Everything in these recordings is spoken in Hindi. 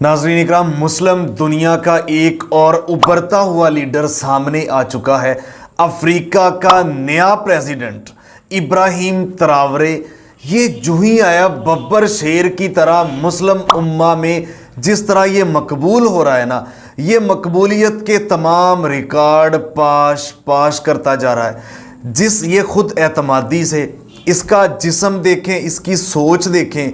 नाज़रीन इकराम, मुस्लिम दुनिया का एक और उभरता हुआ लीडर सामने आ चुका है। अफ्रीका का नया प्रेसिडेंट इब्राहिम ट्रावरे। ये जो ही आया बब्बर शेर की तरह मुस्लिम उम्मा में जिस तरह ये मकबूल हो रहा है ना, ये मकबूलियत के तमाम रिकॉर्ड पाश करता जा रहा है। जिस ये खुद एतमादी से, इसका जिस्म देखें, इसकी सोच देखें,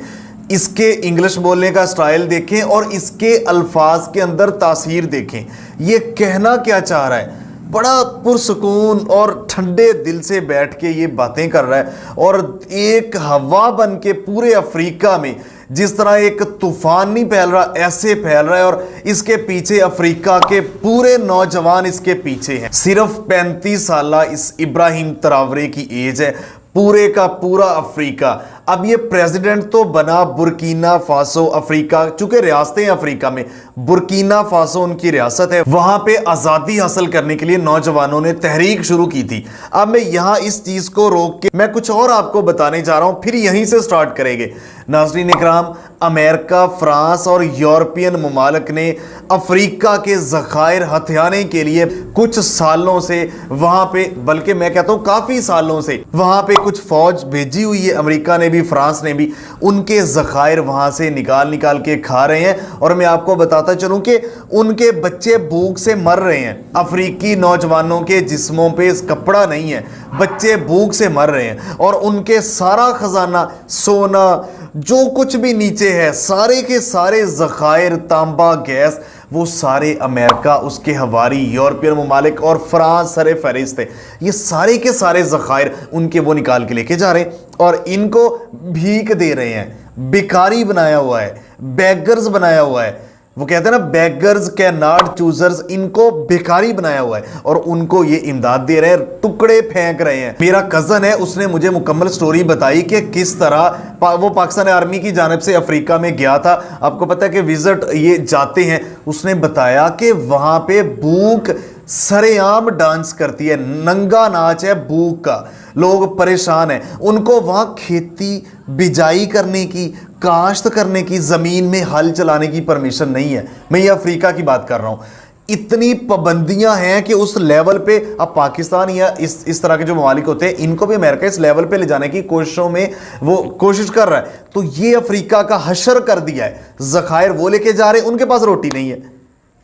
इसके इंग्लिश बोलने का स्टाइल देखें और इसके अल्फाज के अंदर तासीर देखें। ये कहना क्या चाह रहा है, बड़ा पुरसुकून और ठंडे दिल से बैठ के ये बातें कर रहा है और एक हवा बन के पूरे अफ्रीका में जिस तरह एक तूफान नहीं फैल रहा, ऐसे फैल रहा है। और इसके पीछे अफ्रीका के पूरे नौजवान इसके पीछे हैं। सिर्फ 35 साल इस इब्राहिम ट्रावरे की एज है। पूरे का पूरा अफ्रीका, अब ये प्रेसिडेंट तो बना बुर्किना फासो, अफ्रीका चूंकि रियासतें हैं अफ्रीका में, बुर्किना फासो उनकी रियासत है। वहां पे आज़ादी हासिल करने के लिए नौजवानों ने तहरीक शुरू की थी। अब मैं यहां इस चीज को रोक के मैं कुछ और आपको बताने जा रहा हूं, फिर यहीं से स्टार्ट करेंगे। नाज़रीन इकराम, अमेरिका, फ्रांस और यूरोपियन ममालिक ने अफ्रीका के ज़खायर हथियाने के लिए कुछ सालों से वहां पे, बल्कि मैं कहता हूं काफ़ी सालों से वहां पे कुछ फौज भेजी हुई है। अमेरिका ने भी, फ्रांस ने भी उनके ज़खायर वहां से निकाल के खा रहे हैं। और मैं आपको बताता चलूं कि उनके बच्चे भूख से मर रहे हैं। अफ्रीकी नौजवानों के जिस्मों पे कपड़ा नहीं है, बच्चे भूख से मर रहे हैं और उनके सारा खजाना, सोना, जो कुछ भी नीचे है, सारे के सारे ज़खायर, तांबा, गैस, वो सारे अमेरिका, उसके हवारी यूरोपियन ममालिक और फ्रांस सरे फहरिस्त थे। ये सारे के सारे ज़खायर उनके वो निकाल के लेके जा रहे हैं और इनको भीख दे रहे हैं। भिखारी बनाया हुआ है, बेगर्स बनाया हुआ है। वो कहते हैं ना, बेगर्स कैन नॉट चूजर्स, इनको भिखारी बनाया हुआ है और उनको ये इमदाद दे रहे हैं, टुकड़े फेंक रहे हैं। मेरा कज़न है, उसने मुझे मुकम्मल स्टोरी बताई कि किस तरह वो पाकिस्तान आर्मी की जानिब से अफ्रीका में गया था। आपको पता है कि विजिट ये जाते हैं। उसने बताया कि वहाँ पे भूख सरेआम डांस करती है, नंगा नाच है भूख का। लोग परेशान हैं, उनको वहाँ खेती बिजाई करने की, काश्त करने की, ज़मीन में हल चलाने की परमिशन नहीं है। मैं ये अफ्रीका की बात कर रहा हूँ। इतनी पाबंदियां हैं कि उस लेवल पे, अब पाकिस्तान या इस तरह के जो ममालिक होते हैं, इनको भी अमेरिका इस लेवल पे ले जाने की कोशिशों में वो कोशिश कर रहा है। तो ये अफ्रीका का हशर कर दिया है। ज़खायर वो लेके जा रहे हैं, उनके पास रोटी नहीं है।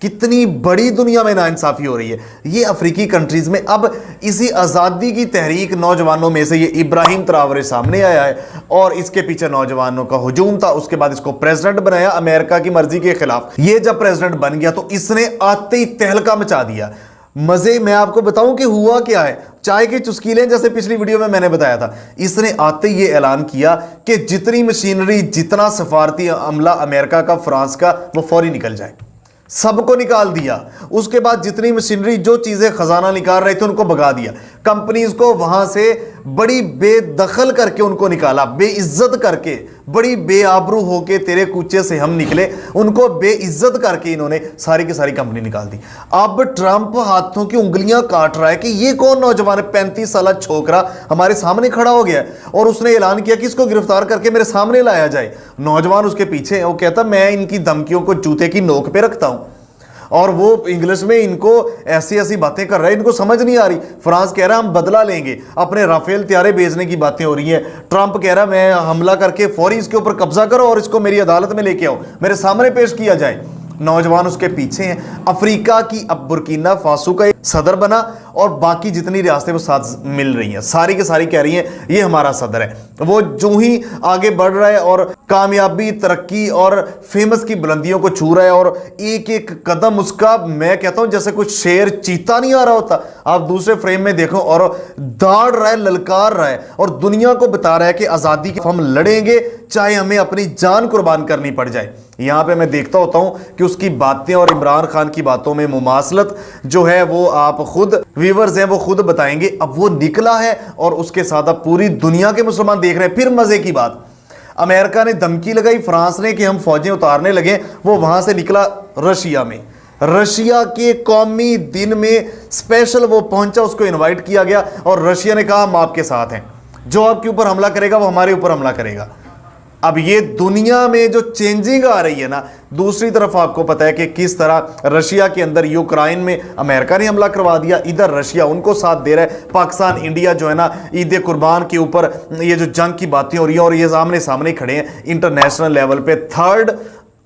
कितनी बड़ी दुनिया में नाइंसाफ़ी हो रही है ये अफ्रीकी कंट्रीज़ में। अब इसी आज़ादी की तहरीक नौजवानों में से ये इब्राहिम ट्रावरे सामने आया है और इसके पीछे नौजवानों का हुजूम था। उसके बाद इसको प्रेसिडेंट बनाया अमेरिका की मर्जी के खिलाफ। ये जब प्रेसिडेंट बन गया तो इसने आते ही तहलका मचा दिया। मजे मैं आपको बताऊं कि हुआ क्या है, चाय की चुस्की लें, जैसे पिछली वीडियो में मैंने बताया था। इसने आते ही ये ऐलान किया कि जितनी मशीनरी, जितना सफारती अमला अमेरिका का, फ्रांस का, वो फौरी निकल जाए। सबको निकाल दिया। उसके बाद जितनी मशीनरी, जो चीज़ें खजाना निकाल रहे थे, उनको भगा दिया। कंपनीज को वहां से बड़ी बेदखल करके उनको निकाला, बेइज्जत करके, बड़ी बेआबरू होके तेरे कूचे से हम निकले, उनको बेइज्जत करके इन्होंने सारी की सारी कंपनी निकाल दी। अब ट्रंप हाथों की उंगलियां काट रहा है कि ये कौन नौजवान है, 35 साल छोकरा हमारे सामने खड़ा हो गया और उसने ऐलान किया कि इसको गिरफ्तार करके मेरे सामने लाया जाए। नौजवान उसके पीछे है, वो कहता मैं इनकी धमकियों को जूते की नोक पे रखता हूं। और वो इंग्लिश में इनको ऐसी ऐसी बातें कर रहे हैं, इनको समझ नहीं आ रही। फ्रांस कह रहा है हम बदला लेंगे, अपने राफेल त्यारे भेजने की बातें हो रही हैं। ट्रंप कह रहा है मैं हमला करके फौरी इसके ऊपर कब्जा करो और इसको मेरी अदालत में लेके आओ, मेरे सामने पेश किया जाए। नौजवान उसके पीछे हैं। अफ्रीका की अब बुर्किना फासो का सदर बना और बाकी जितनी रियासतें वो साथ मिल रही हैं, सारी की सारी कह रही हैं ये हमारा सदर है। वो जो ही आगे बढ़ रहा है और कामयाबी, तरक्की और फेमस की बुलंदियों को छू रहा है और एक एक कदम उसका, मैं कहता हूं जैसे कुछ शेर चीता नहीं आ रहा होता, आप दूसरे फ्रेम में देखो, और दौड़ रहा है, ललकार रहा है और दुनिया को बता रहा है कि आज़ादी के हम लड़ेंगे, चाहे हमें अपनी जान कुर्बान करनी पड़ जाए। यहां पे मैं देखता होता हूं कि उसकी बातें और इमरान खान की बातों में मुमासलत जो है वो आप खुद व्यूअर्स हैं वो खुद बताएंगे। अब वो निकला है और उसके साथ अब पूरी दुनिया के मुसलमान देख रहे हैं। फिर मजे की बात, अमेरिका ने धमकी लगाई फ्रांस ने कि हम फौजें उतारने लगे, वो वहां से निकला रशिया में। रशिया के कौमी दिन में स्पेशल वो पहुंचा, उसको इनवाइट किया गया और रशिया ने कहा हम आपके साथ हैं, जो आपके ऊपर हमला करेगा वो हमारे ऊपर हमला करेगा। अब ये दुनिया में जो चेंजिंग आ रही है ना, दूसरी तरफ आपको पता है कि किस तरह रशिया के अंदर यूक्रेन में अमेरिका ने हमला करवा दिया, इधर रशिया उनको साथ दे रहा है, पाकिस्तान इंडिया जो है ना ईद कुर्बान के ऊपर ये जो जंग की बातें हो रही हैं और ये सामने सामने खड़े हैं। इंटरनेशनल लेवल पे थर्ड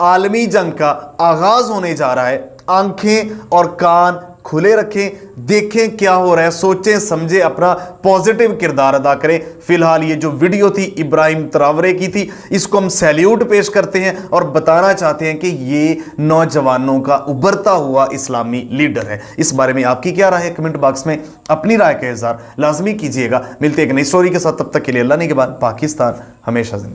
आलमी जंग का आगाज होने जा रहा है। आंखें और कान खुले रखें, देखें क्या हो रहा है, सोचें समझें, अपना पॉजिटिव किरदार अदा करें। फिलहाल ये जो वीडियो थी इब्राहिम त्रावरे की थी, इसको हम सैल्यूट पेश करते हैं और बताना चाहते हैं कि ये नौजवानों का उभरता हुआ इस्लामी लीडर है। इस बारे में आपकी क्या राय है? कमेंट बॉक्स में अपनी राय का इज़हार लाजमी कीजिएगा। मिलते हैं एक नई स्टोरी के साथ, तब तक के लिए अल्लाह ने के बाद पाकिस्तान हमेशा जिंदा।